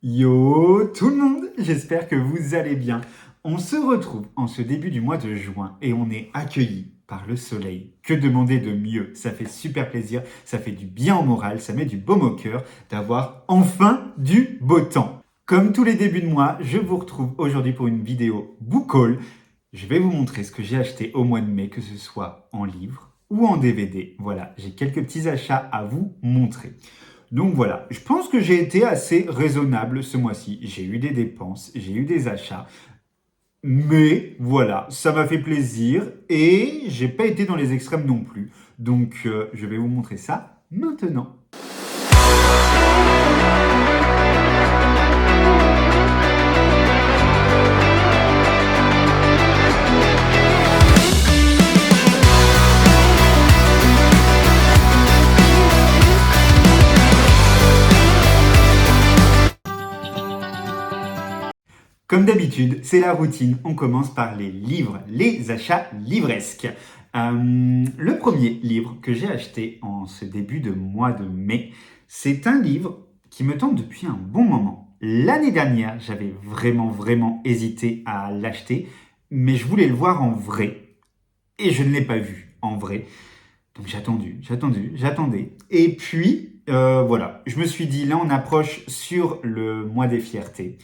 Yo tout le monde, j'espère que vous allez bien. On se retrouve en ce début du mois de juin et on est accueillis par le soleil. Que demander de mieux? Ça fait super plaisir, ça fait du bien au moral, ça met du baume au cœur d'avoir enfin du beau temps. Comme tous les débuts de mois, je vous retrouve aujourd'hui pour une vidéo book haul. Je vais vous montrer ce que j'ai acheté au mois de mai, que ce soit en livre ou en DVD. Voilà, j'ai quelques petits achats à vous montrer. Donc voilà, je pense que j'ai été assez raisonnable ce mois-ci. J'ai eu des dépenses, j'ai eu des achats, mais voilà, ça m'a fait plaisir et j'ai pas été dans les extrêmes non plus. Donc je vais vous montrer ça maintenant. Comme d'habitude, c'est la routine. On commence par les livres, les achats livresques. Le premier livre que j'ai acheté en ce début de mois de mai, c'est un livre qui me tente depuis un bon moment. L'année dernière, j'avais vraiment hésité à l'acheter, mais je voulais le voir en vrai et je ne l'ai pas vu en vrai. Donc j'attendais. Et puis, voilà, je me suis dit, là on approche sur le mois des fiertés.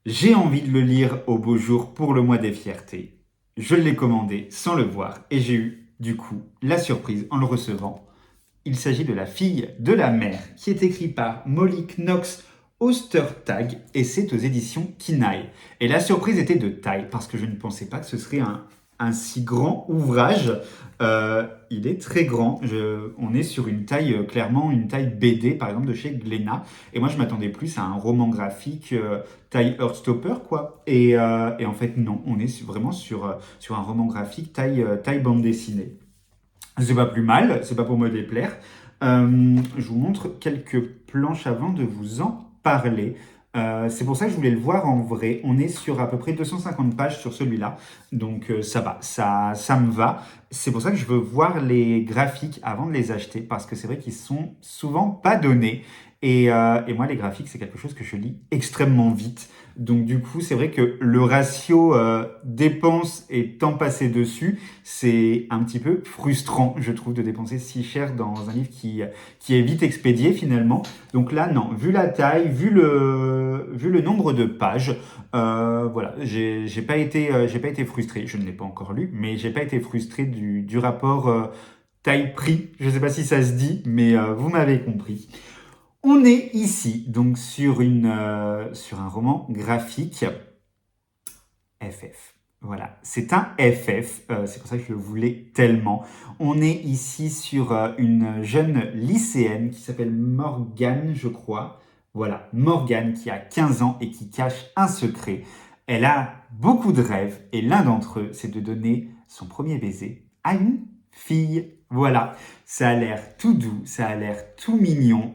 J'ai envie de le lire au beau jour pour le mois des fiertés. Je l'ai commandé sans le voir et j'ai eu, du coup, la surprise en le recevant. Il s'agit de La fille de la mer, qui est écrit par Molly Knox Ostertag et c'est aux éditions Kinaï. Et la surprise était de taille parce que je ne pensais pas que ce serait un si grand ouvrage. Il est très grand. On est sur une taille, clairement une taille BD, par exemple, de chez Glénat. Et moi, je m'attendais plus à un roman graphique taille Heartstopper, quoi. Et en fait, non, on est vraiment sur un roman graphique taille bande dessinée. C'est pas plus mal, c'est pas pour me déplaire. Je vous montre quelques planches avant de vous en parler. C'est pour ça que je voulais le voir en vrai. On est sur à peu près 250 pages sur celui-là. Donc ça va, ça me va. C'est pour ça que je veux voir les graphiques avant de les acheter parce que c'est vrai qu'ils sont souvent pas donnés. Et moi, les graphiques, c'est quelque chose que je lis extrêmement vite. Donc du coup, c'est vrai que le ratio dépenses et temps passé dessus, c'est un petit peu frustrant, je trouve, de dépenser si cher dans un livre qui est vite expédié finalement. Donc là, non, vu la taille, vu le nombre de pages, voilà, j'ai pas été frustré. Je ne l'ai pas encore lu, mais j'ai pas été frustré du rapport taille-prix. Je ne sais pas si ça se dit, mais vous m'avez compris. On est ici donc sur un roman graphique FF. Voilà, c'est un FF, c'est pour ça que je le voulais tellement. On est ici sur une jeune lycéenne qui s'appelle Morgane, je crois. Voilà, Morgane qui a 15 ans et qui cache un secret. Elle a beaucoup de rêves et l'un d'entre eux, c'est de donner son premier baiser à une fille. Voilà, ça a l'air tout doux, ça a l'air tout mignon.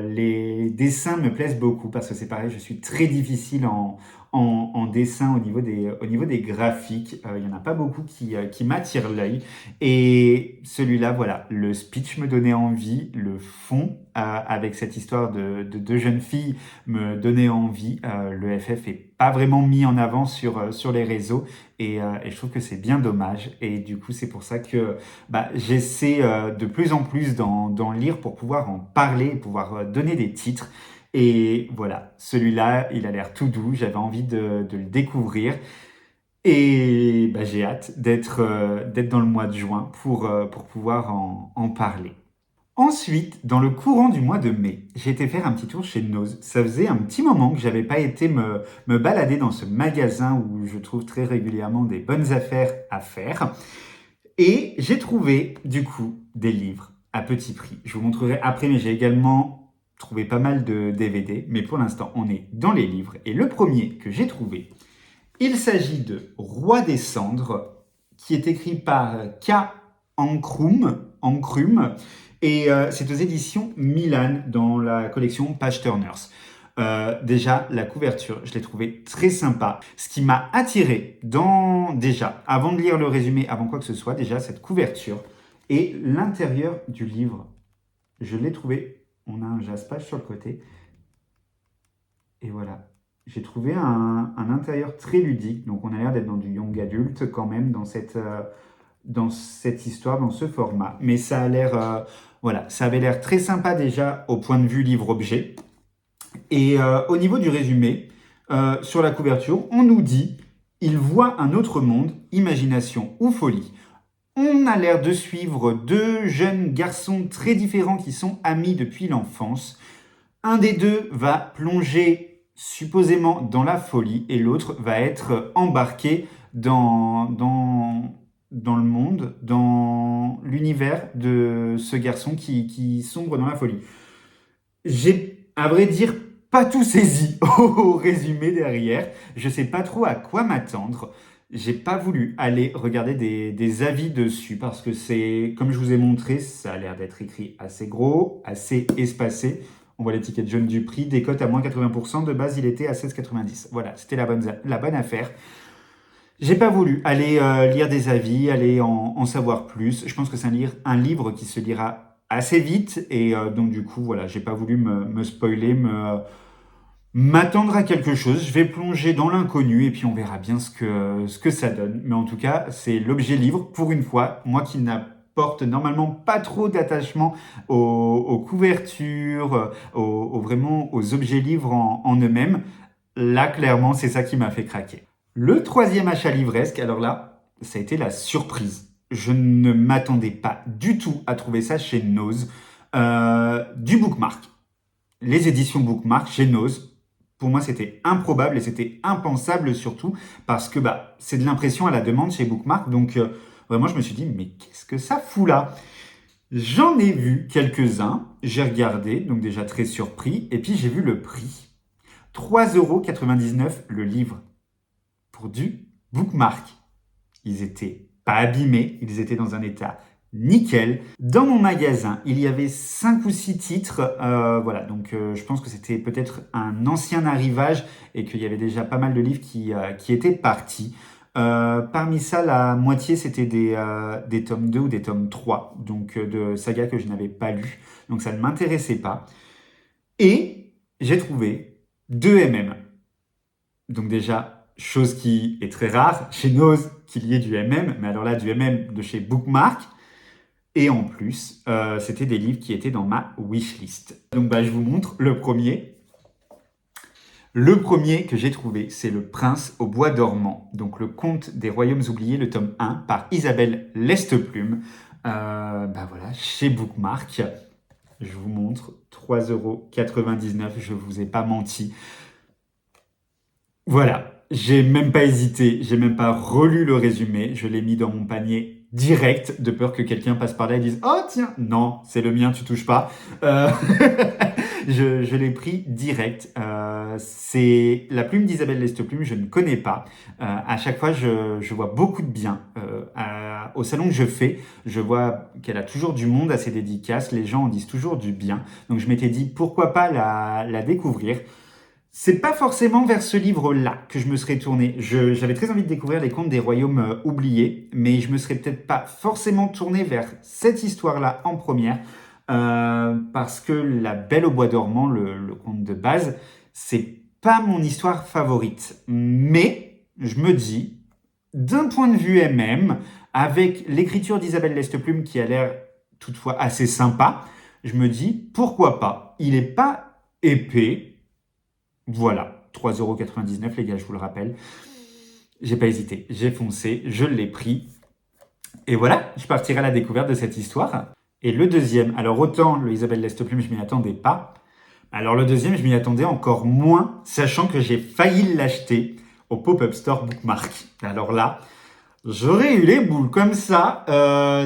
Les dessins me plaisent beaucoup parce que c'est pareil, je suis très difficile en dessin au niveau des graphiques. Il n'y en a pas beaucoup qui m'attirent l'œil. Et celui-là, voilà, le speech me donnait envie, le fond avec cette histoire de deux jeunes filles me donnait envie. Le FF est pas vraiment mis en avant sur les réseaux et je trouve que c'est bien dommage. Et du coup, c'est pour ça que j'essaie de plus en plus d'en lire pour pouvoir en parler, pouvoir donner des titres. Et voilà, celui-là, il a l'air tout doux, j'avais envie de le découvrir. Et j'ai hâte d'être dans le mois de juin pour pouvoir en parler. Ensuite, dans le courant du mois de mai, j'ai été faire un petit tour chez Nose. Ça faisait un petit moment que j'avais pas été me balader dans ce magasin où je trouve très régulièrement des bonnes affaires à faire. Et j'ai trouvé, du coup, des livres à petit prix. Je vous montrerai après, mais j'ai également trouvé pas mal de DVD. Mais pour l'instant, on est dans les livres. Et le premier que j'ai trouvé, il s'agit de Roi des cendres, qui est écrit par K. Ankrum, et c'est aux éditions Milan dans la collection Page Turners. Déjà, la couverture, je l'ai trouvée très sympa. Ce qui m'a attiré déjà, avant de lire le résumé, avant quoi que ce soit, déjà cette couverture et l'intérieur du livre, je l'ai trouvé. On a un jaspage sur le côté Et voilà. J'ai trouvé un intérieur très ludique. Donc, on a l'air d'être dans du young adulte quand même dans cette histoire, dans ce format. Mais ça a l'air, voilà, ça avait l'air très sympa déjà au point de vue livre-objet. Et au niveau du résumé, sur la couverture, on nous dit il voit un autre monde, imagination ou folie. On a l'air de suivre deux jeunes garçons très différents qui sont amis depuis l'enfance. Un des deux va plonger supposément dans la folie et l'autre va être embarqué dans le monde, dans l'univers de ce garçon qui sombre dans la folie. J'ai, à vrai dire, pas tout saisi au résumé derrière. Je sais pas trop à quoi m'attendre. J'ai pas voulu aller regarder des avis dessus parce que c'est, comme je vous ai montré, ça a l'air d'être écrit assez gros, assez espacé. On voit l'étiquette jaune du prix, des cotes à moins 80%. De base, il était à 16,90. Voilà, c'était la bonne affaire. J'ai pas voulu aller lire des avis, aller en savoir plus. Je pense que c'est un livre qui se lira assez vite et donc du coup, voilà, j'ai pas voulu me spoiler, m'attendre à quelque chose. Je vais plonger dans l'inconnu et puis on verra bien ce que ça donne. Mais en tout cas, c'est l'objet livre pour une fois. Moi qui n'apporte normalement pas trop d'attachement aux couvertures, vraiment aux objets livres en eux-mêmes. Là, clairement, c'est ça qui m'a fait craquer. Le troisième achat livresque, alors là, ça a été la surprise. Je ne m'attendais pas du tout à trouver ça chez Nose. Du bookmark. Les éditions bookmark chez Nose, pour moi, c'était improbable et c'était impensable surtout parce que c'est de l'impression à la demande chez bookmark. Donc, vraiment, je me suis dit, mais qu'est-ce que ça fout là? J'en ai vu quelques-uns, j'ai regardé, donc déjà très surpris, et puis j'ai vu le prix. 3,99 € le livre pour du bookmark. Ils étaient pas abîmés, ils étaient dans un état nickel. Dans mon magasin, il y avait 5 ou 6 titres. Voilà, donc je pense que c'était peut-être un ancien arrivage et qu'il y avait déjà pas mal de livres qui étaient partis. Parmi ça, la moitié, c'était des tomes 2 ou des tomes 3, donc de sagas que je n'avais pas lus. Donc ça ne m'intéressait pas. Et j'ai trouvé 2 MM. Donc déjà, chose qui est très rare, chez Nose, qu'il y ait du MM, mais alors là, du MM de chez Bookmark. Et en plus, c'était des livres qui étaient dans ma wishlist. Donc je vous montre le premier. Le premier que j'ai trouvé, c'est Le Prince au bois dormant. Donc le conte des royaumes oubliés, le tome 1, par Isabelle Lesteplume. Voilà, chez Bookmark. Je vous montre, 3,99 €, je ne vous ai pas menti. Voilà, j'ai même pas hésité, j'ai même pas relu le résumé, je l'ai mis dans mon panier direct, de peur que quelqu'un passe par là et dise « Oh tiens, non, c'est le mien, tu touches pas euh, ». Je l'ai pris direct. C'est la plume d'Isabelle Lesteplume, je ne connais pas. À chaque fois, je vois beaucoup de bien. Au salon que je fais, je vois qu'elle a toujours du monde à ses dédicaces, les gens en disent toujours du bien. Donc je m'étais dit pourquoi pas la découvrir. C'est pas forcément vers ce livre-là que je me serais tourné. J'avais très envie de découvrir les contes des royaumes oubliés, mais je me serais peut-être pas forcément tourné vers cette histoire-là en première, parce que La Belle au bois dormant, le conte de base, c'est pas mon histoire favorite. Mais je me dis, d'un point de vue MM, avec l'écriture d'Isabelle Lesteplume qui a l'air toutefois assez sympa, je me dis pourquoi pas. Il est pas épais. Voilà, 3,99 € les gars, je vous le rappelle. J'ai pas hésité, j'ai foncé, je l'ai pris. Et voilà, je partirai à la découverte de cette histoire. Et le deuxième, alors autant le Isabelle Lesteplume, je m'y attendais pas. Alors le deuxième, je m'y attendais encore moins, sachant que j'ai failli l'acheter au Pop-Up Store Bookmark. Alors là, j'aurais eu les boules comme ça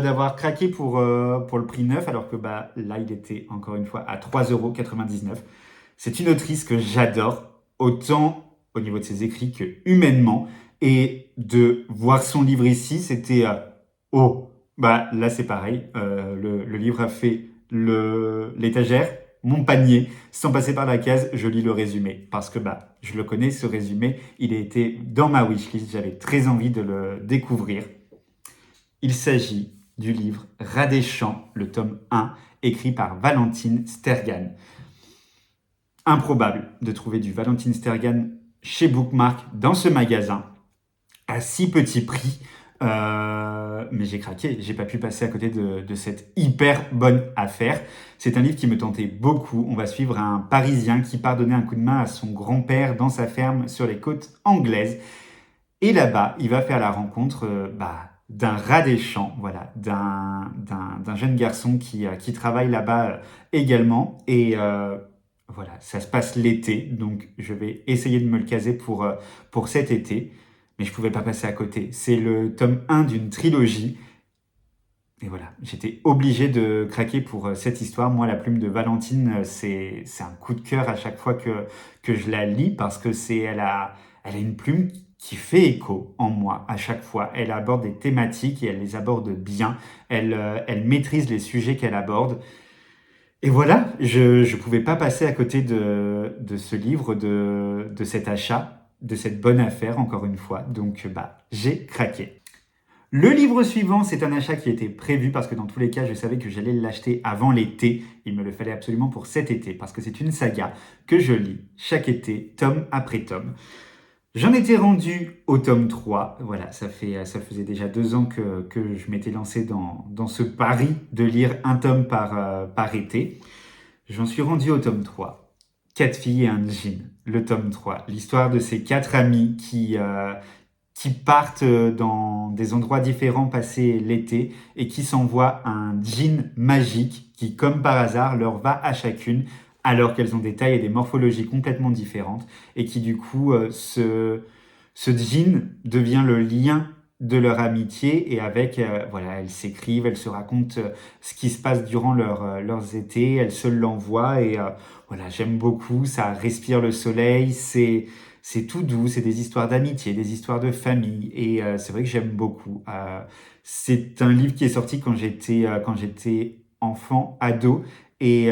d'avoir craqué pour le prix neuf, alors que là, il était encore une fois à 3,99 €. C'est une autrice que j'adore, autant au niveau de ses écrits que humainement. Et de voir son livre ici, c'était oh, là c'est pareil. Le livre a fait l'étagère, mon panier, sans passer par la case, je lis le résumé. Parce que je le connais, ce résumé, il a été dans ma wishlist, j'avais très envie de le découvrir. Il s'agit du livre Rat des champs, le tome 1, écrit par Valentine Stergan. improbable de trouver du Valentine Stergan chez Bookmark dans ce magasin à si petit prix. Mais j'ai craqué, j'ai pas pu passer à côté de cette hyper bonne affaire. C'est un livre qui me tentait beaucoup. On va suivre un Parisien qui part donner un coup de main à son grand-père dans sa ferme sur les côtes anglaises. Et là-bas, il va faire la rencontre d'un rat des champs, voilà, d'un jeune garçon qui travaille là-bas également. Et voilà, ça se passe l'été, donc je vais essayer de me le caser pour cet été. Mais je pouvais pas passer à côté. C'est le tome 1 d'une trilogie. Et voilà, j'étais obligé de craquer pour cette histoire. Moi, la plume de Valentine, c'est un coup de cœur à chaque fois que je la lis parce que elle a une plume qui fait écho en moi à chaque fois. Elle aborde des thématiques et elle les aborde bien. Elle maîtrise les sujets qu'elle aborde. Et voilà, je ne pouvais pas passer à côté de ce livre, de cet achat, de cette bonne affaire, encore une fois. Donc, j'ai craqué. Le livre suivant, c'est un achat qui était prévu parce que dans tous les cas, je savais que j'allais l'acheter avant l'été. Il me le fallait absolument pour cet été parce que c'est une saga que je lis chaque été, tome après tome. J'en étais rendu au tome 3. Voilà, ça faisait déjà 2 ans que je m'étais lancé dans ce pari de lire un tome par été. J'en suis rendu au tome 3. 4 filles et un djinn, le tome 3. L'histoire de ces 4 amis qui partent dans des endroits différents passer l'été et qui s'envoient un djinn magique qui, comme par hasard, leur va à chacune alors qu'elles ont des tailles et des morphologies complètement différentes et qui du coup, ce djinn devient le lien de leur amitié et avec, voilà, elles s'écrivent, elles se racontent ce qui se passe durant leurs étés, elles se l'envoient et voilà, j'aime beaucoup, ça respire le soleil, c'est tout doux, c'est des histoires d'amitié, des histoires de famille et c'est vrai que j'aime beaucoup. C'est un livre qui est sorti quand j'étais enfant, ado et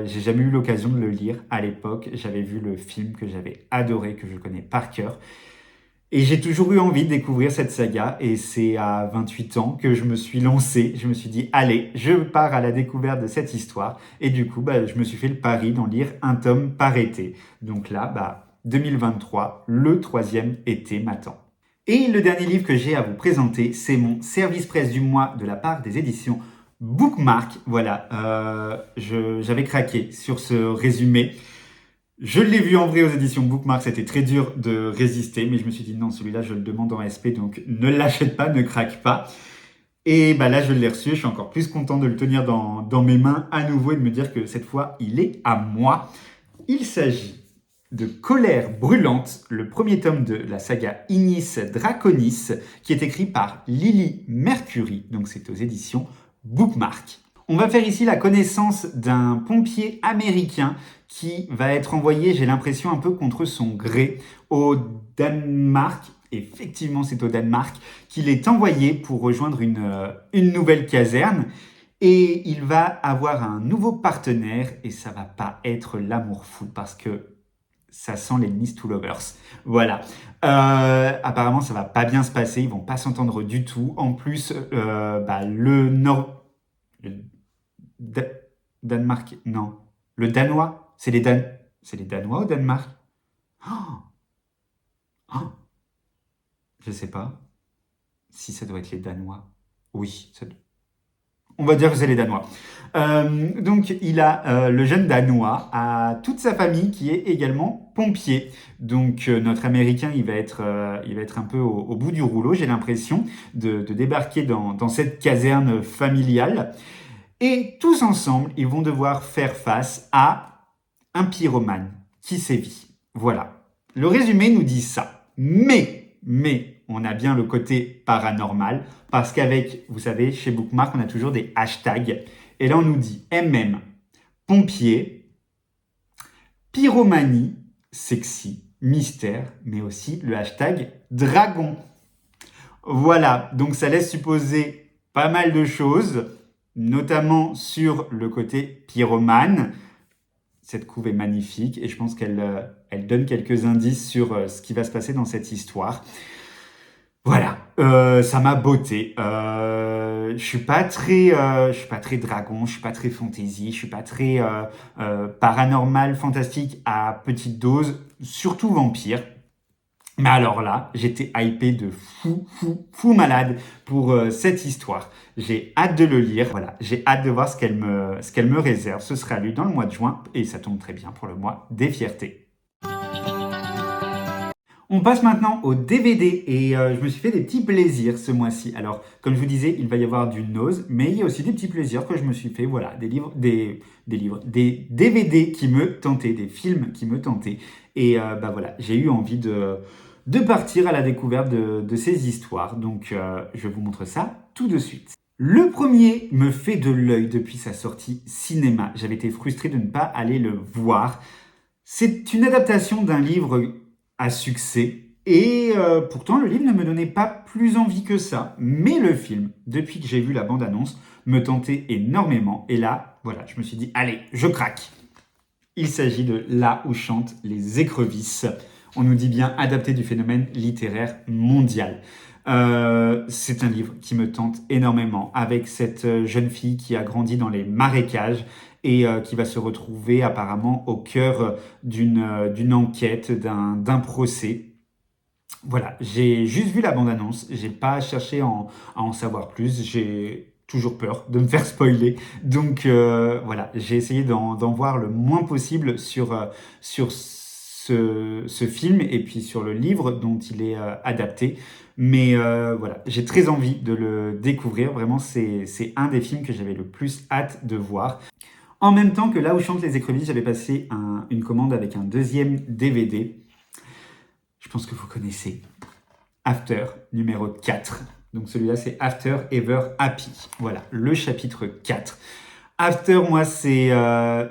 j'ai jamais eu l'occasion de le lire à l'époque. J'avais vu le film que j'avais adoré, que je connais par cœur. Et j'ai toujours eu envie de découvrir cette saga et c'est à 28 ans que je me suis lancé. Je me suis dit, allez, je pars à la découverte de cette histoire. Et du coup, je me suis fait le pari d'en lire un tome par été. Donc là, 2023, le 3e été m'attend. Et le dernier livre que j'ai à vous présenter, c'est mon service presse du mois de la part des éditions Bookmark. Voilà, j'avais craqué sur ce résumé. Je l'ai vu en vrai aux éditions Bookmark, c'était très dur de résister, mais je me suis dit non, celui-là je le demande en SP, donc ne l'achète pas, ne craque pas. Et là je l'ai reçu, je suis encore plus content de le tenir dans mes mains à nouveau et de me dire que cette fois il est à moi. Il s'agit de Colère brûlante, le premier tome de la saga Ignis Draconis, qui est écrit par Lily Mercury, donc c'est aux éditions Bookmark. On va faire ici la connaissance d'un pompier américain qui va être envoyé, j'ai l'impression, un peu contre son gré au Danemark. Effectivement, c'est au Danemark qu'il est envoyé pour rejoindre une nouvelle caserne. Et il va avoir un nouveau partenaire et ça va pas être l'amour fou parce que ça sent les Miss to Lovers. Voilà. Apparemment, ça va pas bien se passer. Ils vont pas s'entendre du tout. En plus, le Nord... Le Danemark, non. Le Danois, c'est les Danois au Danemark? Oh, oh, je sais pas. Si ça doit être les Danois. Oui, on va dire que c'est les Danois. Donc, il a le jeune Danois a toute sa famille qui est également pompier. Donc, notre Américain, il va être un peu au bout du rouleau, j'ai l'impression, de débarquer dans cette caserne familiale. Et tous ensemble, ils vont devoir faire face à un pyromane qui sévit. Voilà. Le résumé nous dit ça. Mais, on a bien le côté paranormal parce qu'avec, vous savez, chez Bookmark, on a toujours des hashtags. Et là, on nous dit MM, pompier, pyromanie, sexy, mystère, mais aussi le hashtag dragon. Voilà. Donc, ça laisse supposer pas mal de choses, notamment sur le côté pyromane. Cette couve est magnifique et je pense qu'elle donne quelques indices sur ce qui va se passer dans cette histoire. Voilà, Ça m'a botté. Je suis pas très dragon, je suis pas très fantasy, je suis pas très paranormal, fantastique à petite dose, surtout vampire. Mais alors là, j'étais hypé de fou malade pour cette histoire. J'ai hâte de le lire. Voilà, j'ai hâte de voir ce qu'elle me réserve. Ce sera lu dans le mois de juin et ça tombe très bien pour le mois des fiertés. On passe maintenant au DVD et je me suis fait des petits plaisirs ce mois-ci. Alors, comme je vous disais, il va y avoir du nose, mais il y a aussi des petits plaisirs que je me suis fait. Voilà, des DVD qui me tentaient, des films qui me tentaient. Et bah voilà, j'ai eu envie de partir à la découverte de ces histoires. Donc, je vous montre ça tout de suite. Le premier me fait de l'œil depuis sa sortie cinéma. J'avais été frustré de ne pas aller le voir. C'est une adaptation d'un livre à succès et pourtant le livre ne me donnait pas plus envie que ça. Mais le film, depuis que j'ai vu la bande-annonce, me tentait énormément. Et là, voilà, je me suis dit, allez, je craque. Il s'agit de Là où chantent les écrevisses. On nous dit bien adapté du phénomène littéraire mondial. C'est un livre qui me tente énormément avec cette jeune fille qui a grandi dans les marécages et qui va se retrouver apparemment au cœur d'une enquête, d'un procès. Voilà, j'ai juste vu la bande-annonce, j'ai pas cherché à en savoir plus, j'ai toujours peur de me faire spoiler. Donc voilà, j'ai essayé d'en voir le moins possible sur ce film et puis sur le livre dont il est adapté. Mais voilà, j'ai très envie de le découvrir. Vraiment, c'est un des films que j'avais le plus hâte de voir. En même temps que Là où chantent les écrevisses, j'avais passé une commande avec un deuxième DVD. Je pense que vous connaissez. After, numéro 4. Donc celui-là, c'est After Ever Happy. Voilà, le chapitre 4. After, moi, c'est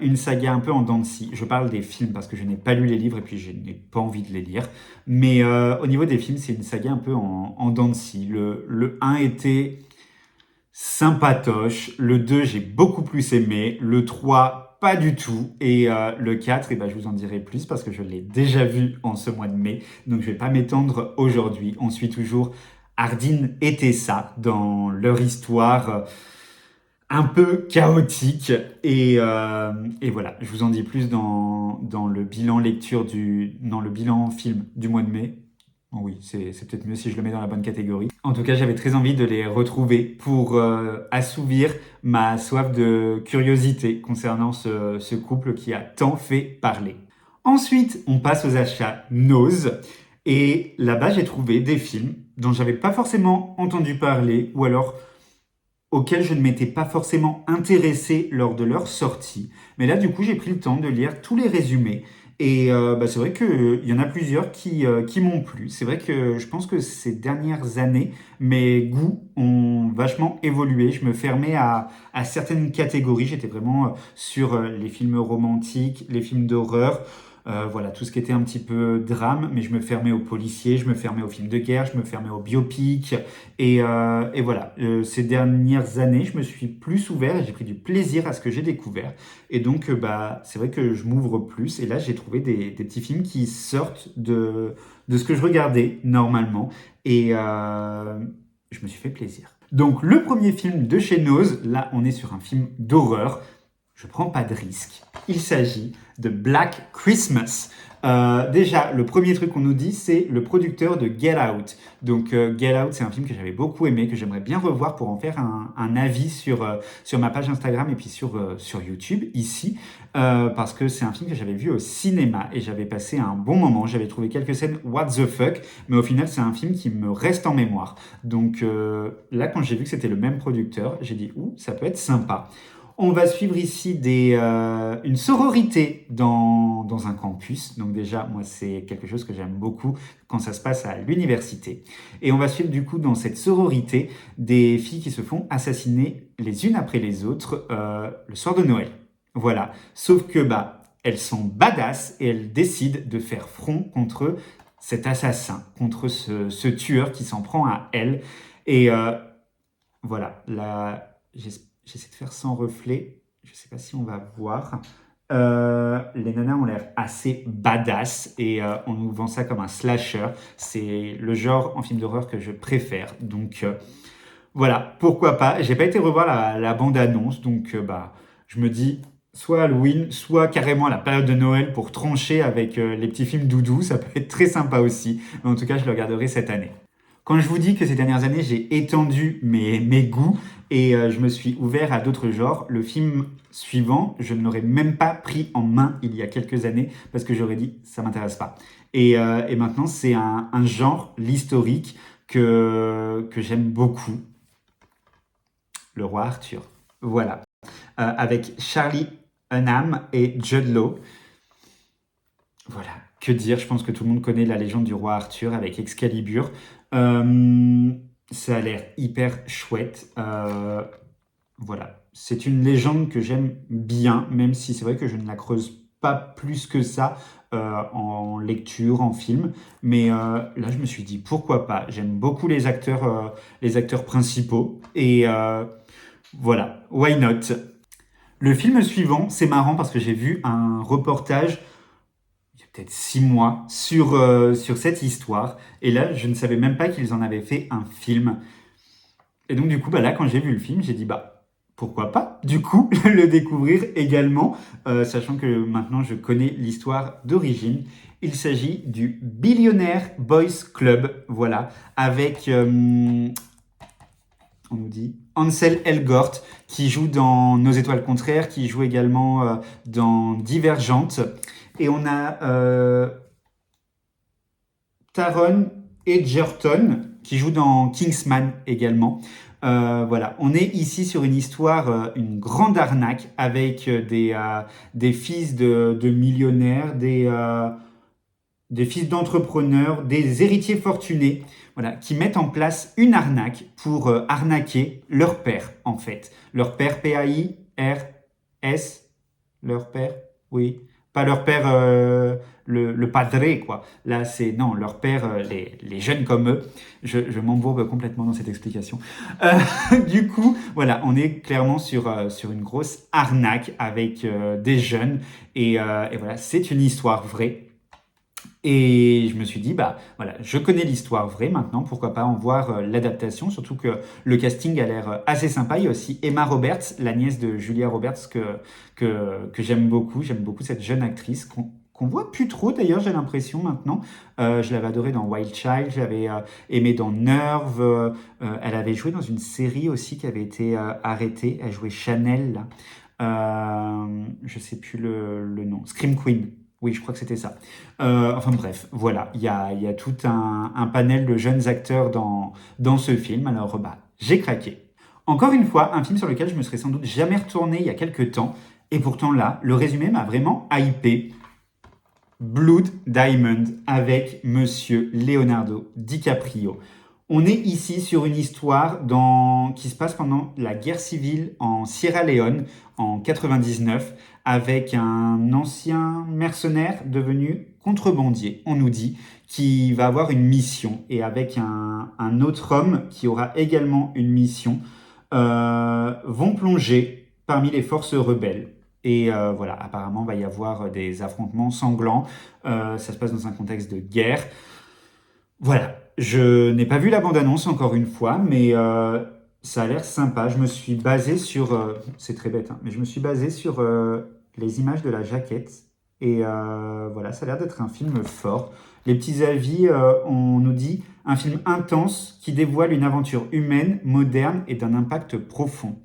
une saga un peu en dents de scie. Je parle des films parce que je n'ai pas lu les livres et puis je n'ai pas envie de les lire. Mais au niveau des films, c'est une saga un peu en dents de scie. Le 1 était sympatoche. Le 2, j'ai beaucoup plus aimé. Le 3, pas du tout. Et le 4, eh ben, je vous en dirai plus parce que je l'ai déjà vu en ce mois de mai. Donc je vais pas m'étendre aujourd'hui. On suit toujours Ardyn et Tessa dans leur histoire un peu chaotique. Et voilà, je vous en dis plus dans le bilan lecture dans le bilan film du mois de mai. Bon, oui, c'est peut-être mieux si je le mets dans la bonne catégorie. En tout cas, j'avais très envie de les retrouver pour assouvir ma soif de curiosité concernant ce couple qui a tant fait parler. Ensuite, on passe aux achats Nose. Et là-bas, j'ai trouvé des films dont j'avais pas forcément entendu parler ou alors auxquels je ne m'étais pas forcément intéressé lors de leur sortie. Mais là, du coup, j'ai pris le temps de lire tous les résumés. Et bah, c'est vrai qu'il y en a plusieurs qui m'ont plu. C'est vrai que je pense que ces dernières années, mes goûts ont vachement évolué. Je me fermais à certaines catégories. J'étais vraiment sur les films romantiques, les films d'horreur. Voilà, tout ce qui était un petit peu drame, mais je me fermais aux policiers, je me fermais aux films de guerre, je me fermais aux biopics. Et voilà, ces dernières années, je me suis plus ouvert et j'ai pris du plaisir à ce que j'ai découvert. Et donc, bah, c'est vrai que je m'ouvre plus. Et là, j'ai trouvé des petits films qui sortent de ce que je regardais normalement. Et je me suis fait plaisir. Donc, le premier film de chez Nose, là, on est sur un film d'horreur. Je prends pas de risque. Il s'agit de Black Christmas. Déjà, le premier truc qu'on nous dit, c'est le producteur de Get Out. Donc, Get Out, c'est un film que j'avais beaucoup aimé, que j'aimerais bien revoir pour en faire un avis sur ma page Instagram et puis sur YouTube, ici, parce que c'est un film que j'avais vu au cinéma et j'avais passé un bon moment. J'avais trouvé quelques scènes what the fuck, mais au final, c'est un film qui me reste en mémoire. Donc, là, quand j'ai vu que c'était le même producteur, j'ai dit, ouh, ça peut être sympa. On va suivre ici une sororité dans un campus. Donc déjà, moi, c'est quelque chose que j'aime beaucoup quand ça se passe à l'université. Et on va suivre du coup dans cette sororité des filles qui se font assassiner les unes après les autres le soir de Noël. Voilà. Sauf que bah, elles sont badass et elles décident de faire front contre cet assassin, contre ce tueur qui s'en prend à elles. Et voilà, là, j'essaie de faire sans reflet. Je ne sais pas si on va voir. Les nanas ont l'air assez badass et on nous vend ça comme un slasher. C'est le genre en film d'horreur que je préfère. Donc voilà, pourquoi pas. J'ai pas été revoir la bande-annonce, donc je me dis soit Halloween, soit carrément à la période de Noël pour trancher avec les petits films doudou. Ça peut être très sympa aussi. Mais en tout cas, je le regarderai cette année. Quand je vous dis que ces dernières années, j'ai étendu mes goûts et je me suis ouvert à d'autres genres, le film suivant, je ne l'aurais même pas pris en main il y a quelques années parce que j'aurais dit ça m'intéresse pas. Et maintenant, c'est un genre, l'historique, que j'aime beaucoup, le roi Arthur. Voilà. Avec Charlie Hunnam et Jude Law. Voilà, que dire? Je pense que tout le monde connaît la légende du roi Arthur avec Excalibur. Euh, Ça a l'air hyper chouette. Voilà, c'est une légende que j'aime bien, même si c'est vrai que je ne la creuse pas plus que ça en lecture, en film. Mais là, je me suis dit pourquoi pas. J'aime beaucoup les acteurs principaux et voilà, why not? Le film suivant, c'est marrant parce que j'ai vu un reportage il y a peut-être 6 mois sur cette histoire. Et là, je ne savais même pas qu'ils en avaient fait un film. Et donc, du coup, là, quand j'ai vu le film, j'ai dit, pourquoi pas, du coup, le découvrir également, sachant que maintenant, je connais l'histoire d'origine. Il s'agit du Billionaire Boys Club, voilà, avec, on nous dit, Ansel Elgort, qui joue dans Nos étoiles contraires, qui joue également dans Divergente. Et on a Taron Egerton, qui joue dans Kingsman également. Voilà, on est ici sur une histoire, une grande arnaque avec des fils de millionnaires, des fils d'entrepreneurs, des héritiers fortunés, voilà, qui mettent en place une arnaque pour arnaquer leur père, en fait. Leur père, P-A-I-R-S, leur père, oui. Pas leur père, le padré, quoi. Là, c'est, non, leur père, les jeunes comme eux. Je m'embourbe complètement dans cette explication. Du coup, voilà, on est clairement sur une grosse arnaque avec des jeunes. Et voilà, c'est une histoire vraie. Et je me suis dit, voilà, je connais l'histoire vraie maintenant, pourquoi pas en voir l'adaptation, surtout que le casting a l'air assez sympa. Il y a aussi Emma Roberts, la nièce de Julia Roberts, que j'aime beaucoup. J'aime beaucoup cette jeune actrice qu'on voit plus trop d'ailleurs, j'ai l'impression maintenant. Je l'avais adorée dans Wild Child, je l'avais aimée dans Nerve. Elle avait joué dans une série aussi qui avait été arrêtée. Elle jouait Chanel, là. Je sais plus le nom. Scream Queen. Oui, je crois que c'était ça. Enfin bref, voilà, il y a tout un panel de jeunes acteurs dans ce film. Alors, j'ai craqué. Encore une fois, un film sur lequel je me serais sans doute jamais retourné il y a quelques temps. Et pourtant là, le résumé m'a vraiment hypé. Blood Diamond avec Monsieur Leonardo DiCaprio. On est ici sur une histoire qui se passe pendant la guerre civile en Sierra Leone en 99 avec un ancien mercenaire devenu contrebandier, on nous dit, qui va avoir une mission et avec un autre homme qui aura également une mission, vont plonger parmi les forces rebelles. Et voilà, apparemment, il va y avoir des affrontements sanglants. Ça se passe dans un contexte de guerre. Voilà, je n'ai pas vu la bande-annonce encore une fois, mais ça a l'air sympa. Je me suis basé sur... c'est très bête, hein, mais je me suis basé sur les images de la jaquette. Et voilà, ça a l'air d'être un film fort. Les petits avis, on nous dit un film intense qui dévoile une aventure humaine, moderne et d'un impact profond.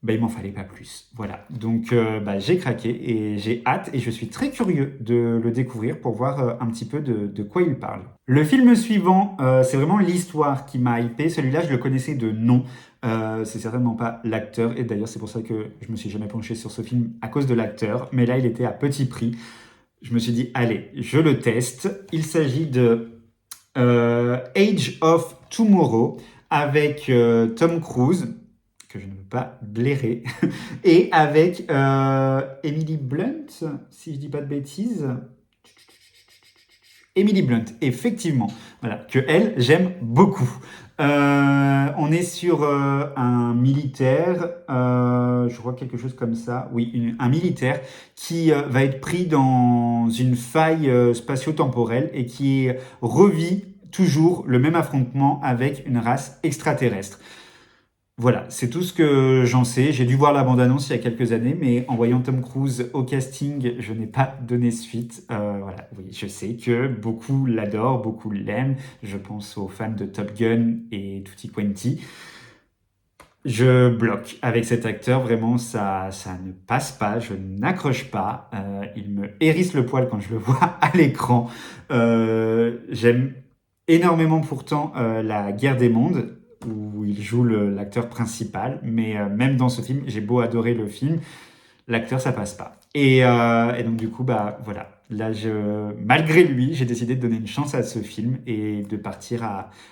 Il m'en fallait pas plus. Voilà. Donc, j'ai craqué et j'ai hâte et je suis très curieux de le découvrir pour voir un petit peu de quoi il parle. Le film suivant, c'est vraiment l'histoire qui m'a hypé. Celui-là, je le connaissais de nom. C'est certainement pas l'acteur. Et d'ailleurs, c'est pour ça que je me suis jamais penché sur ce film à cause de l'acteur. Mais là, il était à petit prix. Je me suis dit, allez, je le teste. Il s'agit de Age of Tomorrow avec Tom Cruise, que je ne veux pas blairer, et avec Emily Blunt, si je dis pas de bêtises. Emily Blunt, effectivement. voilà, que elle, j'aime beaucoup. On est sur un militaire, je crois quelque chose comme ça, oui, un militaire qui va être pris dans une faille spatio-temporelle et qui revit toujours le même affrontement avec une race extraterrestre. Voilà, c'est tout ce que j'en sais. J'ai dû voir la bande-annonce il y a quelques années, mais en voyant Tom Cruise au casting, je n'ai pas donné suite. Voilà, oui, je sais que beaucoup l'adorent, beaucoup l'aiment. Je pense aux fans de Top Gun et Tutti Quanti. Je bloque avec cet acteur, vraiment, ça ne passe pas, je n'accroche pas. Il me hérisse le poil quand je le vois à l'écran. J'aime énormément pourtant La Guerre des Mondes, où il joue l'acteur principal, mais même dans ce film, j'ai beau adorer le film, l'acteur ça passe pas. Et donc du coup, bah voilà, là malgré lui, j'ai décidé de donner une chance à ce film et de partir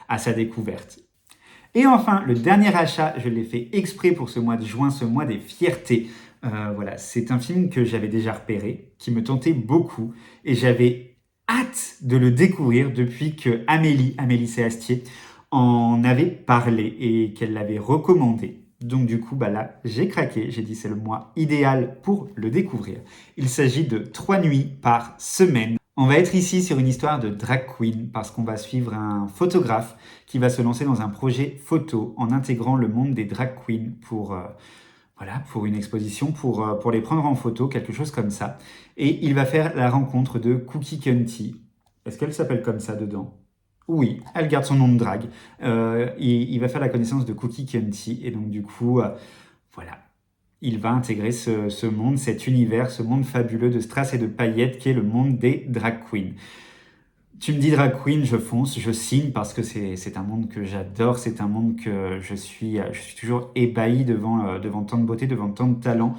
à sa découverte. Et enfin, le dernier achat, je l'ai fait exprès pour ce mois de juin, ce mois des fiertés. Voilà, c'est un film que j'avais déjà repéré, qui me tentait beaucoup, et j'avais hâte de le découvrir depuis que Amélie Séastier, en avait parlé et qu'elle l'avait recommandé. Donc du coup, bah là, j'ai craqué, j'ai dit c'est le mois idéal pour le découvrir. Il s'agit de 3 nuits par semaine. On va être ici sur une histoire de drag queen parce qu'on va suivre un photographe qui va se lancer dans un projet photo en intégrant le monde des drag queens pour une exposition, pour les prendre en photo, quelque chose comme ça. Et il va faire la rencontre de Cookie Cunty. Est-ce qu'elle s'appelle comme ça dedans? Oui, elle garde son nom de drague. Il va faire la connaissance de Cookie Cunty et donc du coup, voilà, il va intégrer ce monde, cet univers, ce monde fabuleux de strass et de paillettes qui est le monde des drag queens. Tu me dis drag queen, je fonce, je signe parce que c'est un monde que j'adore, c'est un monde que je suis toujours ébahi devant tant de beauté, devant tant de talent.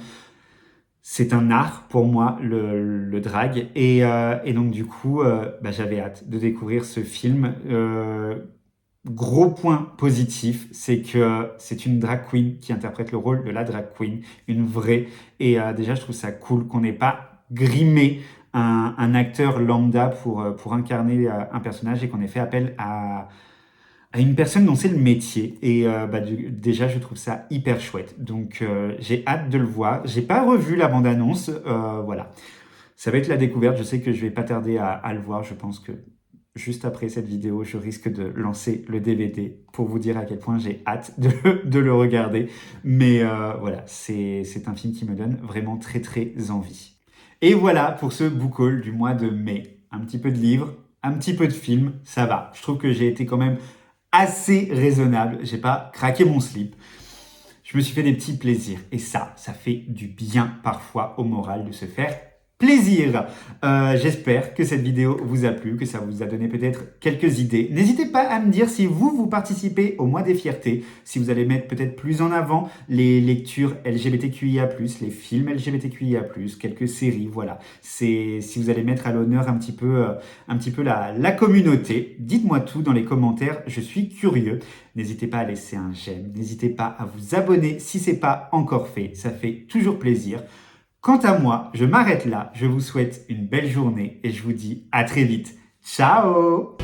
C'est un art pour moi, le drag. Et donc du coup, bah, j'avais hâte de découvrir ce film. Gros point positif, c'est que c'est une drag queen qui interprète le rôle de la drag queen, une vraie. Et déjà, je trouve ça cool qu'on n'ait pas grimé un acteur lambda pour incarner un personnage et qu'on ait fait appel à une personne dont c'est le métier. Et bah, déjà, je trouve ça hyper chouette. Donc, j'ai hâte de le voir. J'ai pas revu la bande-annonce. Voilà. Ça va être la découverte. Je sais que je vais pas tarder à le voir. Je pense que juste après cette vidéo, je risque de lancer le DVD pour vous dire à quel point j'ai hâte de le regarder. Mais voilà, c'est un film qui me donne vraiment très très envie. Et voilà pour ce book haul du mois de mai. Un petit peu de livres, un petit peu de films, ça va. Je trouve que j'ai été quand même assez raisonnable. J'ai pas craqué mon slip. Je me suis fait des petits plaisirs. Et ça fait du bien parfois au moral de se faire plaisir. J'espère que cette vidéo vous a plu, que ça vous a donné peut-être quelques idées. N'hésitez pas à me dire si vous participez au mois des fiertés, si vous allez mettre peut-être plus en avant les lectures LGBTQIA+, les films LGBTQIA+, quelques séries, voilà. Si vous allez mettre à l'honneur un petit peu la communauté. Dites-moi tout dans les commentaires, je suis curieux. N'hésitez pas à laisser un j'aime, n'hésitez pas à vous abonner si ce n'est pas encore fait, ça fait toujours plaisir. Quant à moi, je m'arrête là, je vous souhaite une belle journée et je vous dis à très vite. Ciao!